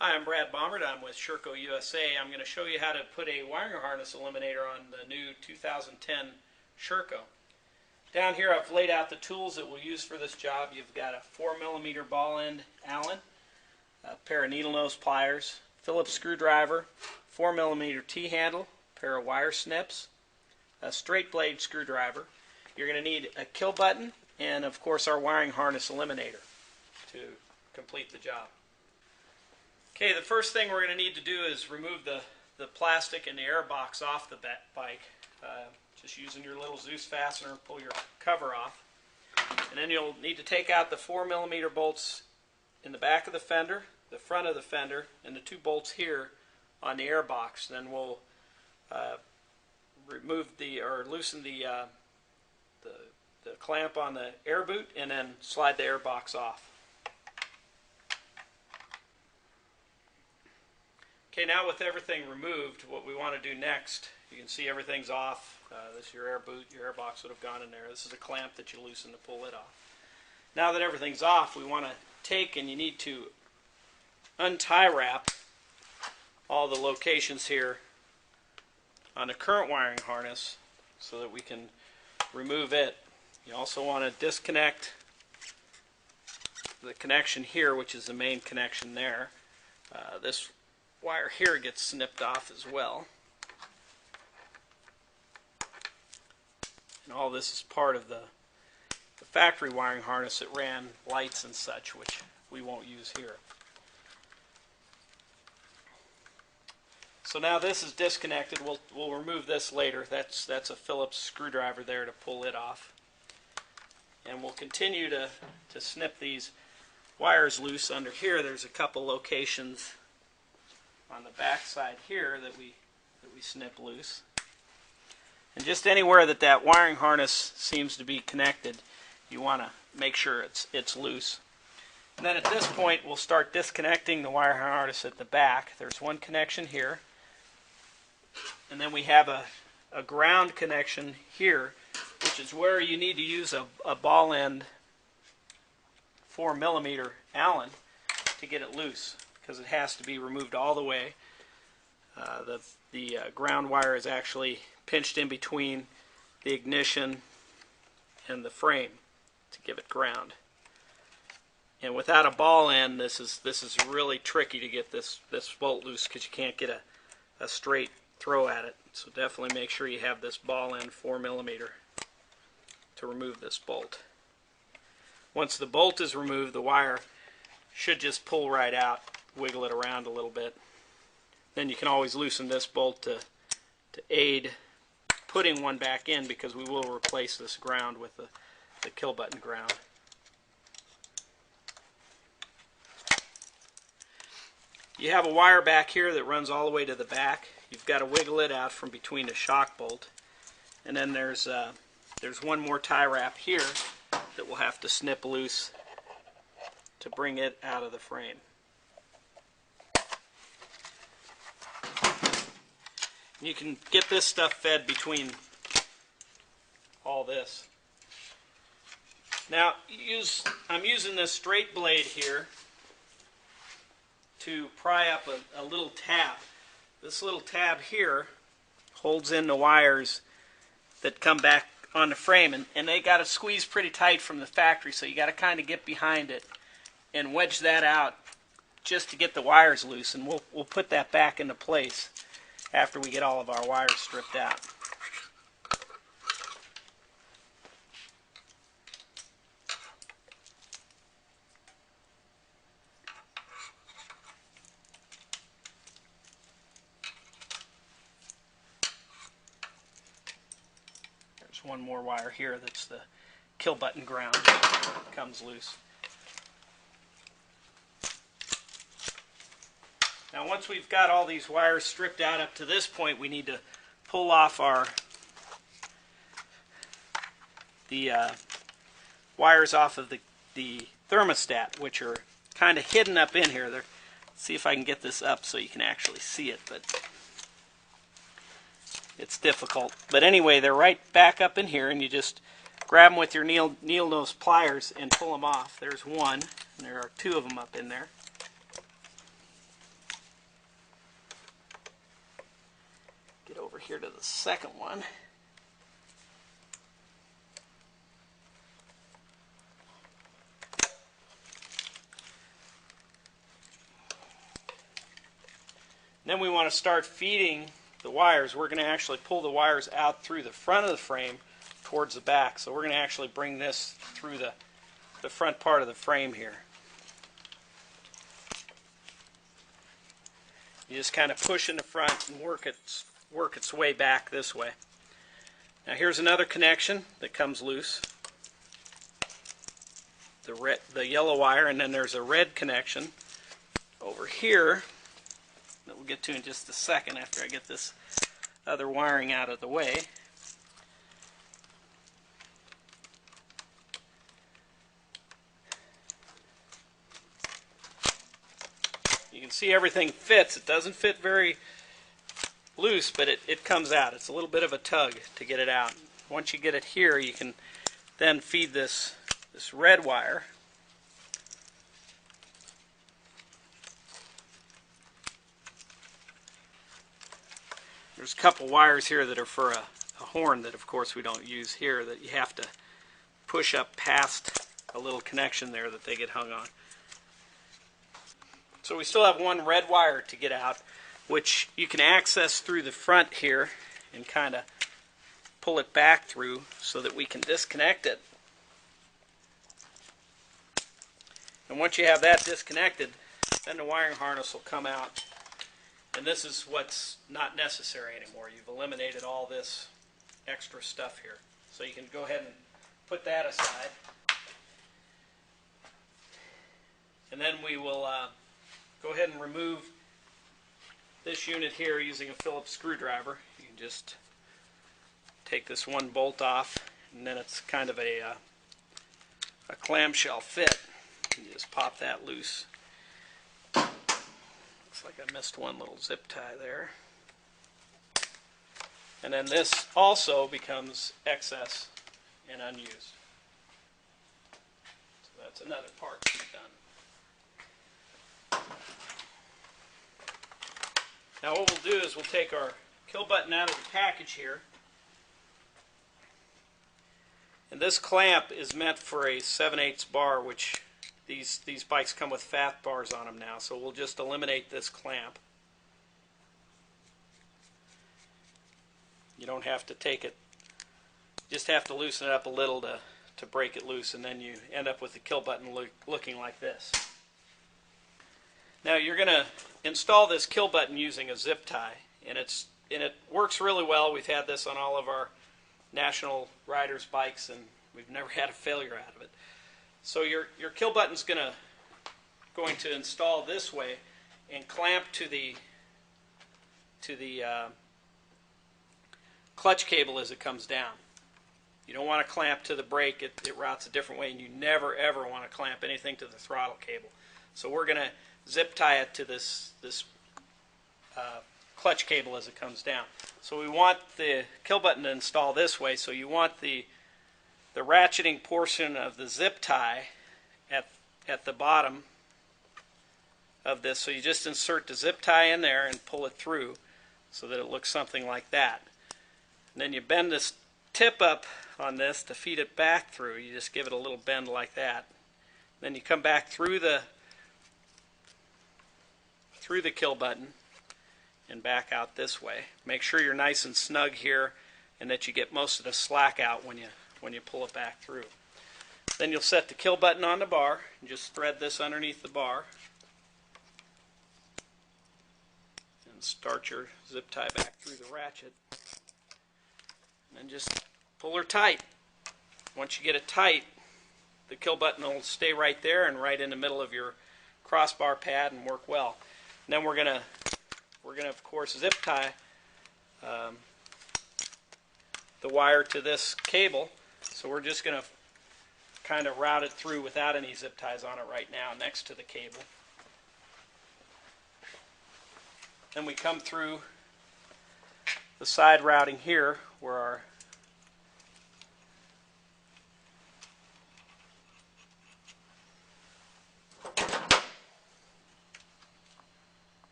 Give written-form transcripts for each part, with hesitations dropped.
Hi, I'm Brad Bombard. I'm with Sherco USA. I'm going to show you how to put a wiring harness eliminator on the new 2010 Sherco. Down here I've laid out the tools that we'll use for this job. You've got a 4mm ball end Allen, a pair of needle nose pliers, Phillips screwdriver, 4mm T-handle, a pair of wire snips, a straight blade screwdriver. You're going to need a kill button and of course our wiring harness eliminator to complete the job. Okay, the first thing we're going to need to do is remove the plastic and the air box off the bike. Just using your little Zeus fastener, pull your cover off. And then you'll need to take out the 4mm bolts in the back of the fender, the front of the fender, and the 2 bolts here on the air box. Then we'll loosen the clamp on the air boot and then slide the air box off. Okay, now with everything removed, what we want to do next, you can see everything's off. This is your air boot, your air box would have gone in there. This is a clamp that you loosen to pull it off. Now that everything's off, we want to take and you need to untie wrap all the locations here on the current wiring harness so that we can remove it. You also want to disconnect the connection here, which is the main connection there. This wire here gets snipped off as well. And all this is part of the factory wiring harness that ran lights and such, which we won't use here. So now this is disconnected. We'll remove this later. That's a Phillips screwdriver there to pull it off. And we'll continue to snip these wires loose. Under here there's a couple locations on the back side here that we snip loose. And just anywhere that wiring harness seems to be connected, you want to make sure it's loose. And then at this point we'll start disconnecting the wire harness at the back. There's one connection here, and then we have a ground connection here, which is where you need to use a ball end 4mm Allen to get it loose, because it has to be removed all the way. The ground wire is actually pinched in between the ignition and the frame to give it ground. And without a ball end, this is really tricky to get this bolt loose, because you can't get a straight throw at it. So definitely make sure you have this ball end 4mm to remove this bolt. Once the bolt is removed, the wire should just pull right out. Wiggle it around a little bit. Then you can always loosen this bolt to aid putting one back in, because we will replace this ground with the kill button ground. You have a wire back here that runs all the way to the back. You've got to wiggle it out from between the shock bolt. And then there's one more tie wrap here that we'll have to snip loose to bring it out of the frame. You can get this stuff fed between all this. Now I'm using this straight blade here to pry up a little tab. This little tab here holds in the wires that come back on the frame, and they got to squeeze pretty tight from the factory, so you got to kind of get behind it and wedge that out just to get the wires loose, and we'll put that back into place after we get all of our wires stripped out. There's one more wire here that's the kill button ground that comes loose. Now once we've got all these wires stripped out up to this point, we need to pull off the wires off of the thermostat, which are kind of hidden up in here. Let's see if I can get this up so you can actually see it, but it's difficult. But anyway, they're right back up in here, and you just grab them with your needle nose pliers and pull them off. There's one, and there are 2 of them up in there. Get over here to the second one. Then we want to start feeding the wires. We're going to actually pull the wires out through the front of the frame towards the back. So we're going to actually bring this through the front part of the frame here. You just kind of push in the front and work its way back this way. Now here's another connection that comes loose. The yellow wire, and then there's a red connection over here that we'll get to in just a second after I get this other wiring out of the way. You can see everything fits. It doesn't fit very loose, but it comes out. It's a little bit of a tug to get it out. Once you get it here, you can then feed this red wire. There's a couple wires here that are for a horn that of course we don't use here, that you have to push up past a little connection there that they get hung on. So we still have one red wire to get out, which you can access through the front here and kind of pull it back through so that we can disconnect it. And once you have that disconnected, then the wiring harness will come out. And this is what's not necessary anymore. You've eliminated all this extra stuff here. So you can go ahead and put that aside. And then we will go ahead and remove this unit here using a Phillips screwdriver. You can just take this one bolt off, and then it's kind of a clamshell fit. You just pop that loose. Looks like I missed one little zip tie there. And then this also becomes excess and unused. So that's another part done. Now what we'll do is we'll take our kill button out of the package here. And this clamp is meant for a 7/8 bar, which these bikes come with fat bars on them now, so we'll just eliminate this clamp. You don't have to take it, you just have to loosen it up a little to break it loose, and then you end up with the kill button looking like this. Now you're going to install this kill button using a zip tie, and it works really well. We've had this on all of our national riders' bikes, and we've never had a failure out of it. So your kill button's going to install this way and clamp to the clutch cable as it comes down. You don't want to clamp to the brake. It routes a different way, and you never ever want to clamp anything to the throttle cable. So we're going to zip tie it to this clutch cable as it comes down. So we want the kill button to install this way, so you want the ratcheting portion of the zip tie at the bottom of this. So you just insert the zip tie in there and pull it through so that it looks something like that. And then you bend this tip up on this to feed it back through. You just give it a little bend like that. Then you come back through the kill button and back out this way. Make sure you're nice and snug here and that you get most of the slack out when you pull it back through. Then you'll set the kill button on the bar and just thread this underneath the bar and start your zip tie back through the ratchet, and then just pull her tight. Once you get it tight, the kill button will stay right there and right in the middle of your crossbar pad and work well. And then we're gonna of course zip tie the wire to this cable. So we're just gonna kind of route it through without any zip ties on it right now next to the cable. Then we come through the side routing here where our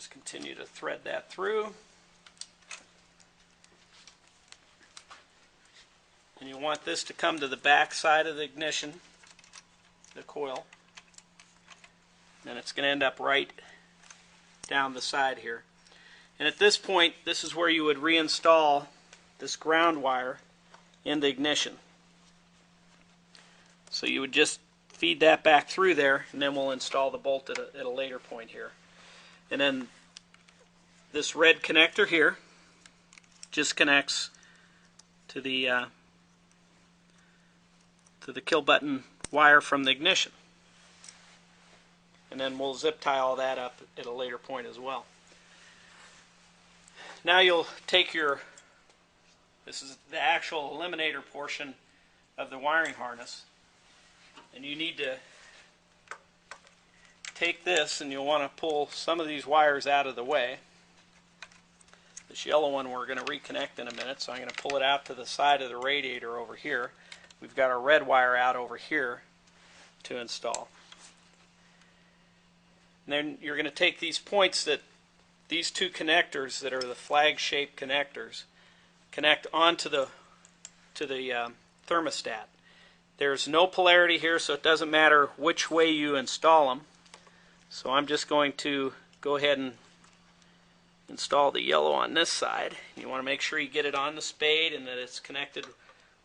Just continue to thread that through. And you want this to come to the back side of the ignition, the coil. And it's going to end up right down the side here. And at this point, this is where you would reinstall this ground wire in the ignition. So you would just feed that back through there, and then we'll install the bolt at a later point here. And then this red connector here just connects to the kill button wire from the ignition. And then we'll zip tie all that up at a later point as well. Now you'll take this is the actual eliminator portion of the wiring harness, and you need to take this and you'll want to pull some of these wires out of the way. This yellow one we're going to reconnect in a minute, so I'm going to pull it out to the side of the radiator over here. We've got our red wire out over here to install. And then you're going to take these points these two connectors that are the flag-shaped connectors, connect onto the thermostat. There's no polarity here, so it doesn't matter which way you install them. So I'm just going to go ahead and install the yellow on this side. You want to make sure you get it on the spade and that it's connected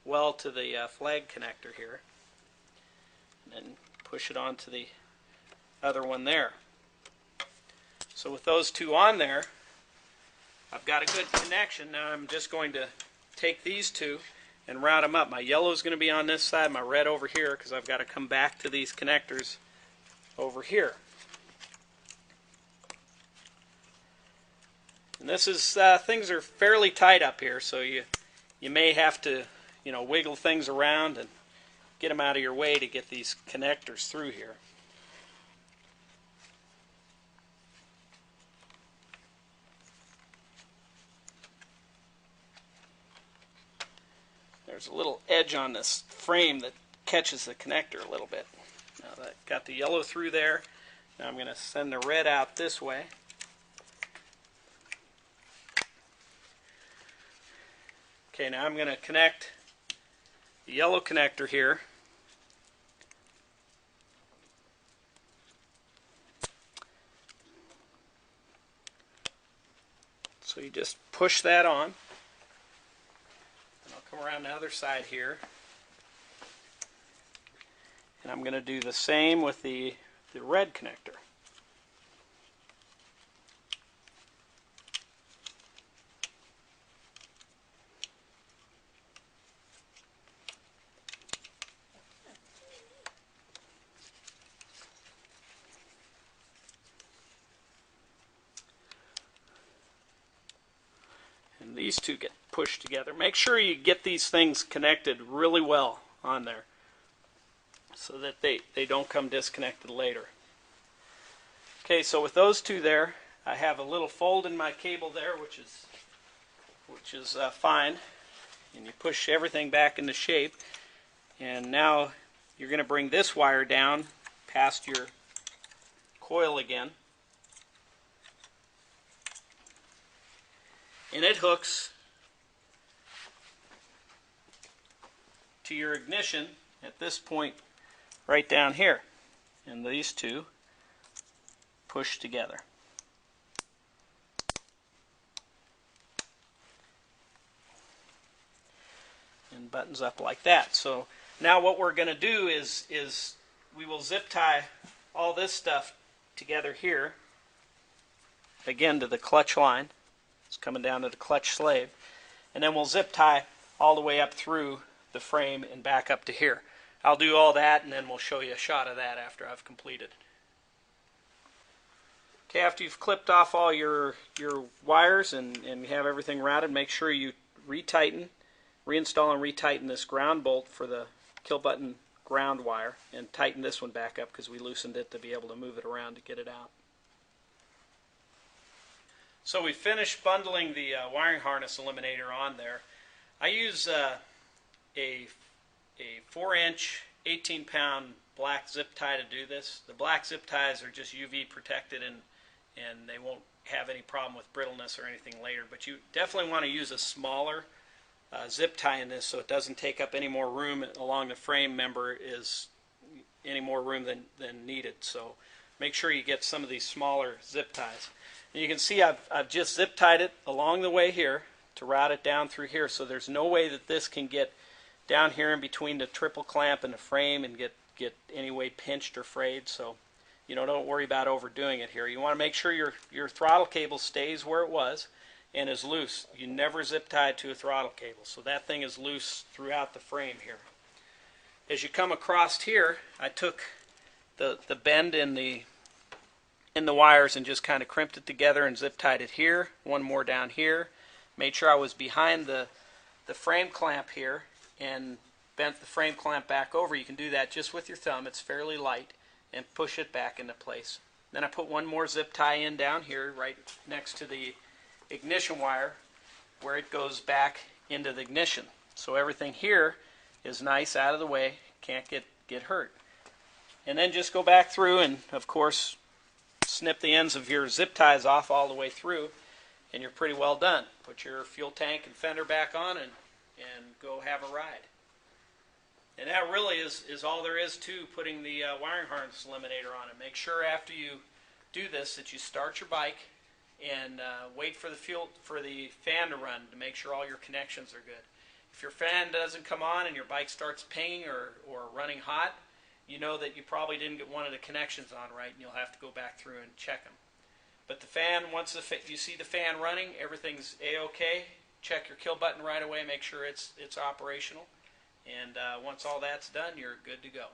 well to the flag connector here. And then push it onto the other one there. So with those two on there, I've got a good connection. Now I'm just going to take these two and route them up. My yellow is going to be on this side, my red over here, because I've got to come back to these connectors over here. And this is things are fairly tight up here, so you may have to wiggle things around and get them out of your way to get these connectors through here. There's a little edge on this frame that catches the connector a little bit. Now that got the yellow through there. Now I'm going to send the red out this way. Okay, now I'm going to connect the yellow connector here. So you just push that on. Come around the other side here, and I'm going to do the same with the red connector. And these two get pushed together. Make sure you get these things connected really well on there so that they don't come disconnected later. Okay, so with those two there, I have a little fold in my cable there, which is fine. And you push everything back into shape. And now you're going to bring this wire down past your coil again. And it hooks to your ignition at this point right down here. And these two push together. And buttons up like that. So now what we're going to do is we will zip tie all this stuff together here, again to the clutch line. It's coming down to the clutch slave. And then we'll zip tie all the way up through the frame and back up to here. I'll do all that and then we'll show you a shot of that after I've completed. Okay, after you've clipped off all your wires and you have everything routed, make sure you reinstall and retighten this ground bolt for the kill button ground wire, and tighten this one back up because we loosened it to be able to move it around to get it out. So we finished bundling the wiring harness eliminator on there. I use a 4-inch, 18-pound black zip tie to do this. The black zip ties are just UV protected and they won't have any problem with brittleness or anything later. But you definitely want to use a smaller zip tie in this so it doesn't take up any more room along the frame member, is any more room than needed. So make sure you get some of these smaller zip ties. And you can see I've just zip tied it along the way here to route it down through here, so there's no way that this can get down here in between the triple clamp and the frame and get any way pinched or frayed. So don't worry about overdoing it here. You want to make sure your throttle cable stays where it was and is loose. You never zip tie to a throttle cable, so that thing is loose throughout the frame here. As you come across here, I took the bend in the wires and just kind of crimped it together and zip tied it here, one more down here. Made sure I was behind the frame clamp here and bent the frame clamp back over. You can do that just with your thumb. It's fairly light, and push it back into place. Then I put one more zip tie in down here right next to the ignition wire where it goes back into the ignition. So everything here is nice out of the way, can't get hurt. And then just go back through and, of course, snip the ends of your zip ties off all the way through, and you're pretty well done. Put your fuel tank and fender back on and go have a ride. And that really is all there is to putting the wiring harness eliminator on it. Make sure after you do this that you start your bike and wait for the fan to run to make sure all your connections are good. If your fan doesn't come on and your bike starts pinging or running hot, you know that you probably didn't get one of the connections on right, and you'll have to go back through and check them. But the fan, once you see the fan running, everything's A-OK. Check your kill button right away, make sure it's operational. And once all that's done, you're good to go.